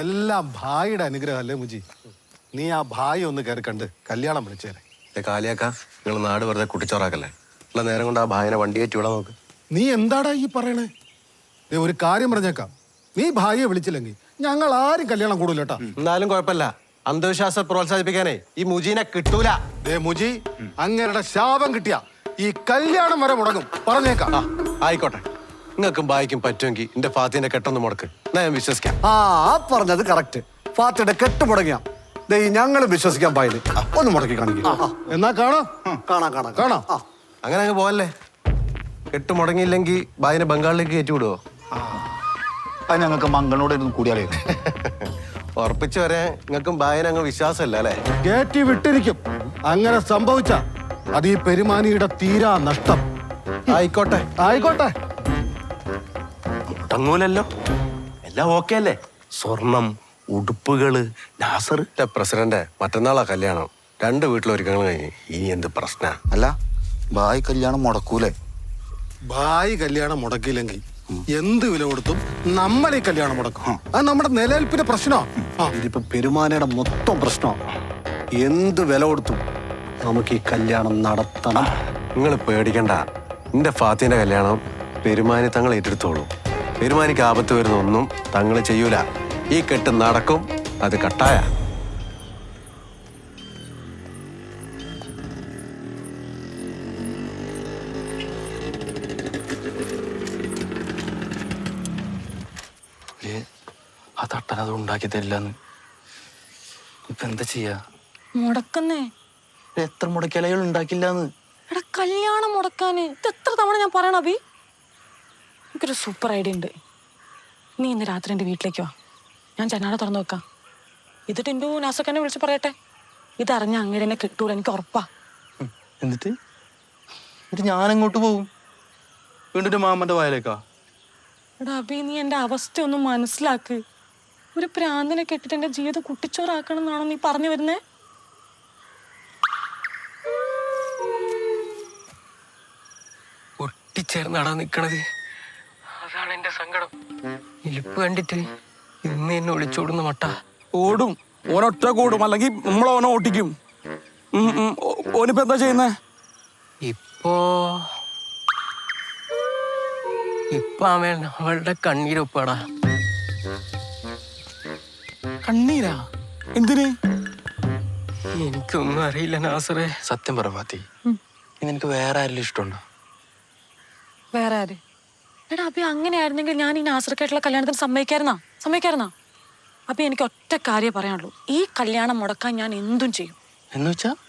എല്ലാം ഭായിയുടെ അനുഗ്രഹം അല്ലേ മുജി? നീ ആ ഭായി ഒന്ന് കയറി കണ്ട് കല്യാണം വിളിച്ചേരെ. കാലിയാക്ക നിങ്ങൾ നാട് വെറുതെ കുട്ടിച്ചോറാക്കല്ലേ. ഉള്ള നേരം കൊണ്ട് ആ ഭായനെ വണ്ടി കയറ്റി വിടാൻ നോക്ക്. നീ എന്താടാ ഈ പറയണേ? ഒരു കാര്യം പറഞ്ഞേക്കാം, നീ ഭായിയെ വിളിച്ചില്ലെങ്കിൽ ഞങ്ങൾ ആരും കല്യാണം കൂടില്ല കേട്ടാ. എന്നാലും കുഴപ്പമില്ല, അന്ധവിശ്വാസം പ്രോത്സാഹിപ്പിക്കാനേ ഈ മുജീനെ കിട്ടൂല. മുജി, അങ്ങയുടെ ശാപം കിട്ടിയ ഈ കല്യാണം വരെ മുടങ്ങും, പറഞ്ഞേക്കാം. ആയിക്കോട്ടെ, നിങ്ങൾക്കും ഭായിക്കും പറ്റുമെങ്കിൽ എന്റെ ഫാത്തിന്റെ കെട്ടൊന്ന് മുടക്ക്, ഞാൻ വിശ്വസിക്കാം. പറഞ്ഞത് കറക്റ്റ്. ഫാത്തിയുടെ കെട്ട് മുടങ്ങിയ ഞങ്ങൾ വിശ്വസിക്കാൻ പായില്ല. ഒന്ന് മുടക്കി കാണിക്കും. എന്നാ കാണാം. കാണാം. അങ്ങനെ അങ്ങ് പോവല്ലേ. കെട്ട് മുടങ്ങിയില്ലെങ്കിൽ ഭായിനെ ബംഗാളിലേക്ക് കയറ്റി വിടുവോ? അത് ഞങ്ങൾക്ക് മംഗളോട് കൂടിയാലേ. ഉറപ്പിച്ചു വരാൻ നിങ്ങൾക്കും ഭായനെ അങ്ങ് വിശ്വാസമല്ല അല്ലേ? കയറ്റി വിട്ടിരിക്കും. അങ്ങനെ സംഭവിച്ച അത് ഈ പെരുമാനിയുടെ തീരാ നഷ്ടം. ആയിക്കോട്ടെ. മുടങ്ങൂലല്ലോ, എല്ലാം ഓക്കെ അല്ലേ? സ്വർണം, ഉടുപ്പുകള്, നാസർ. പ്രസിഡന്റ്, മറ്റന്നാളാ കല്യാണം. 2 വീട്ടിലൊരുക്കങ്ങൾ കഴിഞ്ഞ് ഇനി എന്ത് പ്രശ്ന? അല്ല, ഭായ് കല്യാണം മുടക്കൂലേ? ഭായി കല്യാണം മുടക്കിയില്ലെങ്കിൽ എന്ത് വില കൊടുത്തും നമ്മൾ ഈ കല്യാണം മുടക്കും. അത് നമ്മുടെ നിലനിൽപ്പിന്റെ പ്രശ്നമാണ്. ഇതിപ്പോ പെരുമാനയുടെ മൊത്തം പ്രശ്നമാണ്. എന്ത് വില കൊടുത്തു നമുക്ക് ഈ കല്യാണം നടത്തണം. നിങ്ങൾ പേടിക്കണ്ട, എന്റെ ഫാത്തിന്റെ കല്യാണം പെരുമാനി തങ്ങൾ ഏറ്റെടുത്തോളൂ. പെരുമാനിക്ക് ആപത്ത് വരുന്ന ഒന്നും തങ്ങൾ ചെയ്യൂല. ഈ കെട്ട് നടക്കും, അത് കട്ടായ. ആ തട്ടൻ അത് ഉണ്ടാക്കി തരില്ലെന്ന്. ഇപ്പൊ എന്താ ചെയ്യാ? മുടക്കുന്നേ. എത്ര മുടക്കിയാൽ അയാൾ ഉണ്ടാക്കില്ലാന്ന്? എടാ, കല്യാണം മുടക്കാന് ഇത് എത്ര തവണ ഞാൻ പറയണ അഭി? എനിക്കൊരു സൂപ്പർ ഐഡിയ ഉണ്ട്. നീ ഇന്ന് രാത്രി എൻ്റെ വീട്ടിലേക്ക് വാ, ഞാൻ ജനാല തുറന്നു വെക്കാം. ഇത് ടിൻഡു നാസക്കനെ വിളിച്ച് പറയട്ടെ. ഇതറിഞ്ഞ അങ്ങനെ എന്നെ കിട്ടൂല, എനിക്ക് ഉറപ്പാ. എന്നിട്ട് ഞാൻ എങ്ങോട്ട് പോകും? വീണ്ടും മാമന്റെ വയലേക്കാ? എടാ അഭി, നീ എൻ്റെ അവസ്ഥ ഒന്ന് മനസ്സിലാക്ക്. ഒരു പ്രാന്തിനെ കെട്ടിട്ട് എൻ്റെ ജീവിതം കുട്ടിച്ചോറാക്കണം എന്നാണോ നീ പറഞ്ഞു വരുന്നേ? ഒട്ടിച്ചേർന്നാടാ നിക്കണത്. അതാണ് എന്റെ സങ്കടം. ഇലിപ്പ് കണ്ടിട്ട് ഇന്ന് എന്നെ ഒളിച്ചോടുന്ന മട്ട. ഓടും, ഓനൊറ്റ കൂടും, അല്ലെങ്കിൽ നമ്മളോനെ ഓട്ടിക്കും. ഓനിപ്പോ എന്താ ചെയ്യുന്നേ? ഇപ്പൊ അവൻ അവളുടെ കണ്ണീരൊപ്പാടാ. കണ്ണീരാ? എന്തിന്? എനിക്കൊന്നും അറിയില്ല നാസറേ. സത്യം പറ ഫാത്തി, നിനക്ക് വേറെ ആരെങ്കിലും ഇഷ്ടമുണ്ടോ? വേറെ ആര്? എടാ അഭി, അങ്ങനെയായിരുന്നെങ്കിൽ ഞാൻ ഈ നാസർക്കായിട്ടുള്ള കല്യാണത്തിന് സമ്മതിക്കായിരുന്നാ? അപ്പൊ എനിക്ക് ഒറ്റ കാര്യം പറയാനുള്ളൂ, ഈ കല്യാണം മുടക്കാൻ ഞാൻ എന്തും ചെയ്യും.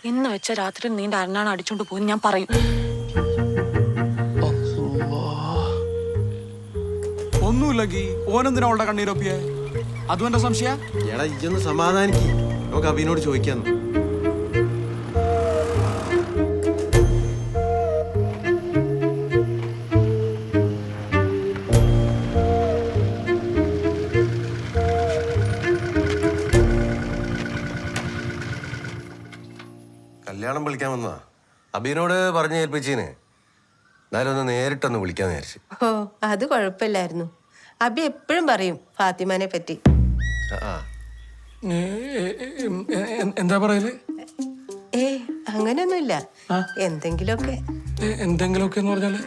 എന്ന് വെച്ച രാത്രി നീണ്ട അരണാണ് അടിച്ചോണ്ട് പോകും ഞാൻ പറയും. ഒന്നുമില്ലെങ്കിൽ ഓനെന്തിനാ അവളുടെ കണ്ണീരൊപ്പിയെ? അതും എന്റെ സംശയ. എടാ, ഇതൊന്ന് സമാധാനിക്ക്, നമുക്ക് അഭിനോട് ചോദിക്കാന്ന്. കല്യാണം വിളിക്കാൻ വന്നതാ. അബീനോട് പറഞ്ഞു ഏൽപ്പിച്ചീന്. എന്നാലും ഒന്ന് നേരിട്ടൊന്ന് വിളിക്കാന്ന് വിചാരിച്ചു. ഓ, അത് കുഴപ്പമില്ലായിരുന്നു. അബി എപ്പോഴും പറയും ഫാത്തിമാനെ പറ്റി. എന്താ പറയല്? അങ്ങനെയൊന്നുമില്ല, എന്തെങ്കിലുമൊക്കെ. എന്തെങ്കിലുമൊക്കെ എന്ന് പറഞ്ഞാല്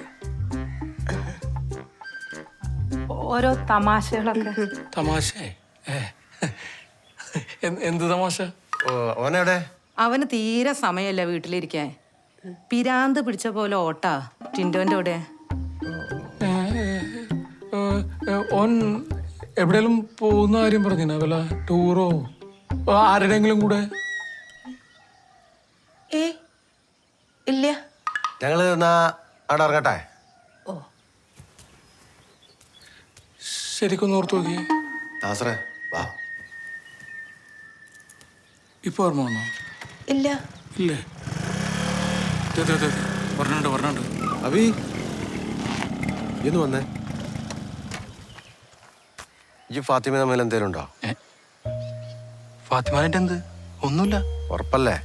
ഓരോ തമാശകളൊക്കെ. തമാശ? എന്ത് തമാശ? ഓനെവിടെ? അവന് തീരെ സമയമല്ല വീട്ടിലിരിക്കാൻ. പിരാന്ത് പിടിച്ച പോലെ ഓട്ടാ ടിൻഡോന്റെ കൂടെ. ഓൻ എവിടെയെങ്കിലും പോകുന്ന കാര്യം പറഞ്ഞിനാ? വല്ല ടൂറോ ആരുടെങ്കിലും കൂടെ? ഇല്ല. ഞങ്ങള് എന്നാ അവിടെ ഇറങ്ങട്ടെ. ശരിക്കൊന്ന് ഓർത്ത് നോക്കിയേ. നാസറേ, വാ. ഇപ്പൊ ഓർമ്മ വന്നോ? ഇല്ല. ഇല്ലേ? പറഞ്ഞിട്ടുണ്ട്. അബി, ഇന്ന് വന്നേ. ഈ ഫാത്തിമ തമ്മിൽ എന്തേലും ഉണ്ടോ? ഫാത്തിമാനായിട്ട് എന്ത്? ഒന്നുമില്ല. ഉറപ്പല്ലേ?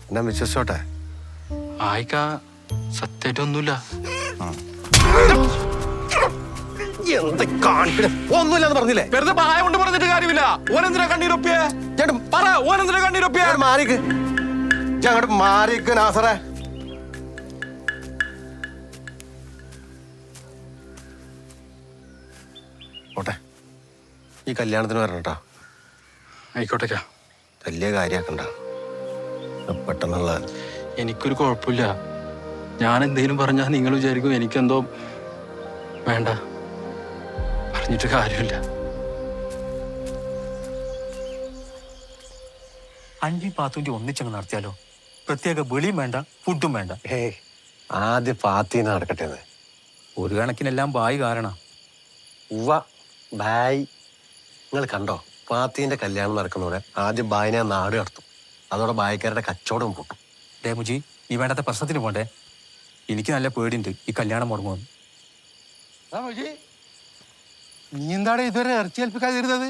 എന്നാ വിശ്വസിച്ചോട്ടെ. ആയിക്കാ, സത്യമായിട്ടൊന്നുമില്ല. ഒന്നുമില്ലാന്ന് പറഞ്ഞില്ലേ? വെറുതെ പായ കൊണ്ട് പറഞ്ഞിട്ട് കാര്യം ഓനെന്തിനാ കണ്ണീരൊപ്പിയേ? പറ, ഓനെന്തിനാ കണ്ണീരൊപ്പിയേ? മാറിക്ക്, അങ്ങോട്ട് മാറിക്ക് നാസറേ. ഓട്ടെ, ഈ കല്യാണത്തിന് വരണട്ടാ. ആയിക്കോട്ടെ. വലിയ കാര്യാക്കണ്ട, പെട്ടെന്നുള്ള. എനിക്കൊരു കുഴപ്പമില്ല. ഞാൻ എന്തെങ്കിലും പറഞ്ഞാൽ നിങ്ങൾ വിചാരിക്കും എനിക്കെന്തോ. വേണ്ട, പറഞ്ഞിട്ട് കാര്യമില്ല. അഞ്ചി പാത്തൂൻ്റെ ഒന്നിച്ചങ്ങ് നടത്തിയാലോ? പ്രത്യേക വെളിയും വേണ്ട, ഫുഡും വേണ്ട. ആദ്യം ഫാത്തിന്ന് നടക്കട്ടെ. ഒരു കണക്കിനെല്ലാം ബായി കാരണം. ഉവ്വ, ബായ്. നിങ്ങൾ കണ്ടോ, ഫാത്തിന്റെ കല്യാണം നടക്കുന്നതോടെ ആദ്യം ബായിനെ നാട് കടത്തും. അതോടെ ബായിക്കാരുടെ കച്ചവടം പൊട്ടും. മുജി, നീ വേണ്ടാത്ത പ്രശ്നത്തിന് പോണ്ടേ. എനിക്ക് നല്ല പേടിയുണ്ട് ഈ കല്യാണം മുടങ്ങുമെന്ന്. നീ എന്താടെ ഇതുവരെ ഇറച്ചി ഏൽപ്പിക്കാതിരുന്നത്?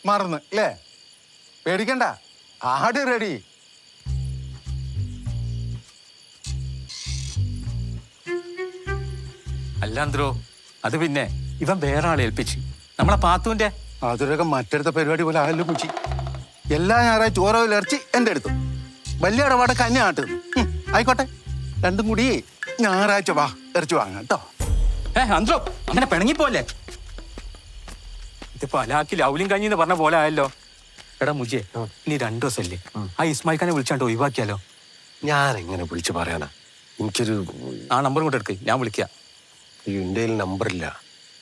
മറന്ന് അല്ലേ? പേടിക്കണ്ട, ആട് റെഡി. അല്ലാന്ത്രോ, അത് പിന്നെ ഇവൻ വേറെ ആളെ ഏൽപ്പിച്ച്. നമ്മളെ പാത്തുവിന്റെ അതൊരൊക്കെ മറ്റടുത്ത പരിപാടി പോലെ ആയല്ലോ കുച്ചി. എല്ലാ ഞായറാഴ്ച ഓരോ ഇറച്ചി എൻ്റെ അടുത്ത്, വലിയ ഇടപാട് കന്യ നാട്ട്. ആയിക്കോട്ടെ, രണ്ടും കൂടി ഞായറാഴ്ച വാ, ഇറച്ചി വാങ്ങാം കേട്ടോ. അന്ത്രോ, അങ്ങനെ പിണങ്ങിപ്പോലെ. ഇതിപ്പോ അലാക്കി ലൗലിയും കഞ്ഞിന്ന് പറഞ്ഞ പോലെ ആയല്ലോ. എടാ മുജേ, നീ 2 ദിവസമല്ലേ ആ ഇസ്മായിൽ ഖാനെ വിളിച്ചാണ്ട് ഒഴിവാക്കിയാലോ? ഞാൻ എങ്ങനെ വിളിച്ചു പറയാനാ? എനിക്കൊരു ആ നമ്പർ കൊണ്ട് എടുക്ക്, ഞാൻ വിളിക്കാം. എൻ്റെ നമ്പറില്ല.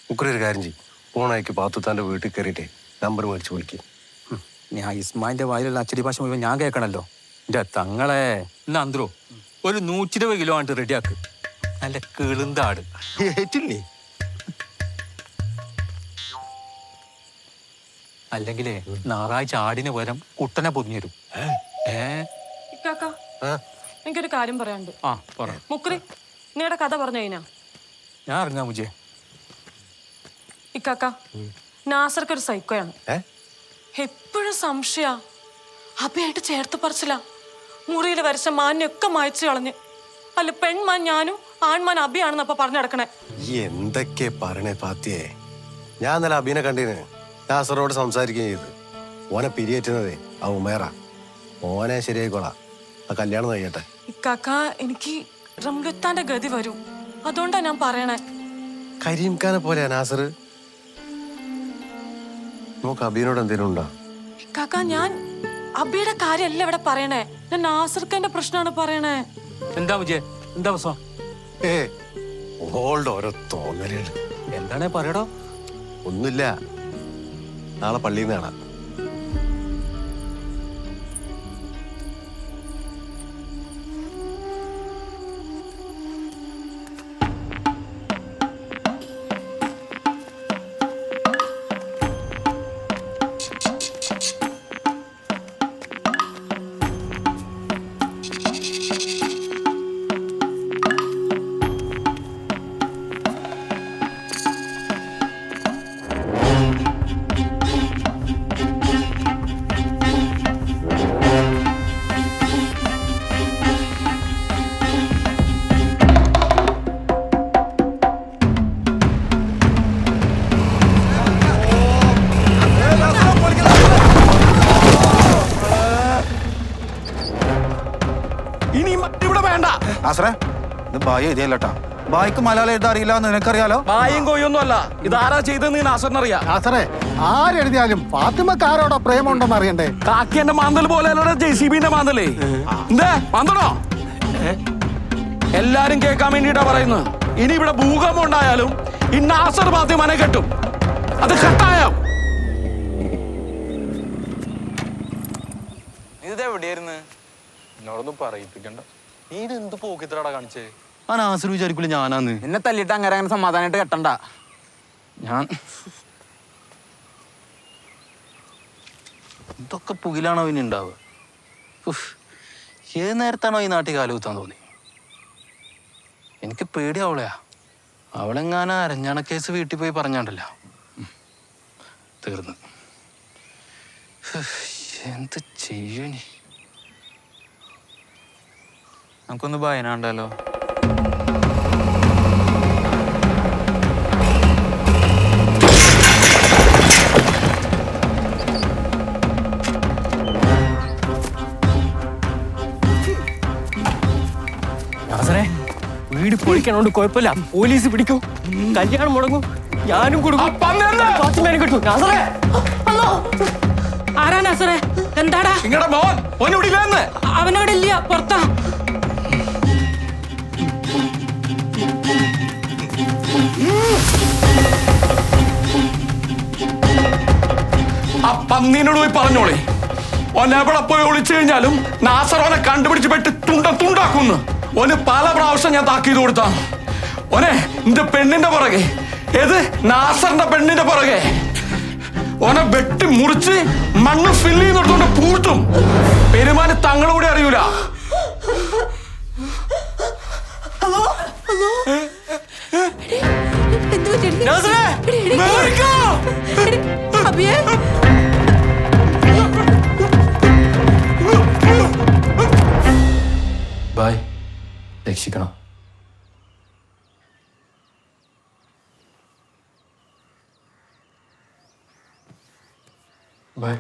നമുക്കൊരു കാര്യം ചെയ്യും, ഫോണയക്ക് പാത്തുത്താൻ്റെ വീട്ടിൽ കയറിയിട്ടേ നമ്പർ മേടിച്ച് വിളിക്കും. ഞാൻ ഇസ്മായിലിന്റെ വായിലുള്ള അച്ചടി ഭാഷ മുഴുവൻ ഞാൻ കേൾക്കണല്ലോ. എന്റെ തങ്ങളെ. എന്നാ അന്ത്രോ, ഒരു 120 കിലോ ആണ്ട് റെഡിയാക്ക്. നല്ല കിളുന്താട് ഏറ്റില്ലേ? അല്ലെങ്കിലേ ഞായറാഴ്ച ആടിന് പകരം കുട്ടനെ പൊതിഞ്ഞു തരും. ഇക്കാക്ക, എനിക്കൊരു കാര്യം പറയാനുണ്ട്. ആ പറ. മുക്രി, നിങ്ങളുടെ കഥ പറഞ്ഞു കഴിഞ്ഞാ? ഞാൻ ഇറങ്ങാം മുജേ. ഇക്കാക്ക, നാസർക്ക് ഒരു സൈക്കോയാണ്. എപ്പോഴും സംശയ. അഭയായിട്ട് ചേർത്ത് പറിച്ചില്ല. മുറിയിൽ വരച്ച മാനിനൊക്കെ മായച്ചു കളഞ്ഞ്. അല്ല, പെൺമാൻ ഞാനും ആൺമാൻ അഭിയാണെന്ന് അപ്പൊ പറഞ്ഞു നടക്കണേ. ഈ എന്തൊക്കെ പറയണേ ഫാത്തിയെ? ഞാൻ ഇന്നലെ അബീനെ കണ്ടീന്, നാസറോട് സംസാരിക്കുകയും ചെയ്ത്. ഓനെ പിരിയേറ്റുന്നതേ ആ ഉമേറ. ഓനെ ശരിയായിക്കോളാം, ആ കല്യാണം കഴിയട്ടെ. ഇക്കാക്ക, എനിക്ക് റംലുത്താന്റെ ഗതി വരും, അതുകൊണ്ടാ ഞാൻ പറയണേ. കരീം ഖാനെ പോലെയാ നാസർ. നമുക്ക് അബീനോട് എന്തേലും ഉണ്ടോ? ഇക്കാക്ക, ഞാൻ അബിയുടെ കാര്യമല്ല ഇവിടെ പറയണേ. ഞാൻ നാസർക്കന്റെ പ്രശ്നമാണ് പറയണേ. എന്താ മുജേ, എന്താ പ്രശ്നം? ഓളുടെ ഓരോ തോന്നലുകൾ. എന്താണേ പറയടോ. ഒന്നുമില്ല, നാളെ പള്ളിയിൽ നിന്ന് കാണാം. ആശ്രേ, ഇത് ബായി എഴുതിയല്ലോട്ടാ. ബായിക്ക് മലയാളം എഴുതാൻ അറിയില്ല എന്ന് നിനക്കറിയാലോ. ബായും കോയൊന്നും അല്ല, ഇതാരാ ചെയ്തെന്ന് നാസറിനറിയാം. നാസറേ, ആരെഴുതിയാലും ഫാത്തിമക്ക് ആരോടാ പ്രേമുണ്ടെന്ന് അറിയണ്ടേ? കാക്കിന്റെ മാന്തൽ പോലെ JCBന്റെ മാന്തലേ. എന്തേ മാന്തണോ? എല്ലാരും കേൾക്കാൻ വേണ്ടിട്ടാ പറയുന്നത്. ഇനി ഇവിടെ ഭൂകമ്പം ഉണ്ടായാലും ഈ നാസർ ഫാത്തിമനെ കെട്ടും. അത് കെട്ടായോ? ഇതെവിടെയായിരുന്നു? എന്നോടൊന്നും പറയിപ്പിക്കണ്ട. നീ ഇതെന്ത് പോക്കിത്തടാ കാണിച്ചേ? ആ നാസർ വിചാരിക്കൂല ഞാനാന്ന്. എന്നെ തല്ലിട്ട് അങ്ങനെ സമാധാനമായിട്ട് കെട്ടണ്ട. ഞാൻ ഇതൊക്കെ പുകിലാണോ ഇനി ഉണ്ടാവുക? ഏത് നേരത്താണോ ഈ നാട്ടിൽ കാലുകുത്താൻ തോന്നി? എനിക്ക് പേടിയാവളയാ. അവളെങ്ങാനും അരഞ്ഞാണ കേസ് വീട്ടിൽ പോയി പറഞ്ഞാണ്ടല്ലോ, തീർന്ന്. എന്ത് ചെയ്യൂ നീ? നമുക്കൊന്ന് ഭയനാണ്ടല്ലോ. പൊളിക്കണോണ്ട് കുഴപ്പമില്ല. പോലീസ് പിടിക്കും, കല്യാണം മുടങ്ങും, ഞാനും കൊടുക്കും. ഫാത്തിമേനെ കിട്ടും. നാസറേ, ആരാ നാസറേ? എന്താടാ? നിങ്ങളുടെ മോൻ ഓനിവിടെ ഇല്ലെന്ന്. അവനവിടെ ഇല്ല, പുറത്താ. ആ പന്നീനോട് പോയി പറഞ്ഞോളെ, ഓൻ എവിടെ പോയി ഒളിച്ചു കഴിഞ്ഞാലും നാസർ ഓനെ കണ്ടുപിടിച്ച് പെട്ട് തുണ്ടാക്കുന്നു. ഓന് പല പ്രാവശ്യം ഞാൻ താക്കീത് കൊടുത്താണ്. ഓനെ എന്റെ പെണ്ണിന്റെ പുറകെ, ഏത് നാസറിന്റെ പെണ്ണിന്റെ പുറകെ ഓനെ വെട്ടി മുറിച്ച് മണ്ണ് ഫില്ല് ചെയ്യുന്നിടത്തോണ്ട് പൂഴ്ത്തും. പെരുമാന് തങ്ങളൂടെ അറിയൂല. ബായ്, രക്ഷിക്കണം. ബായ്.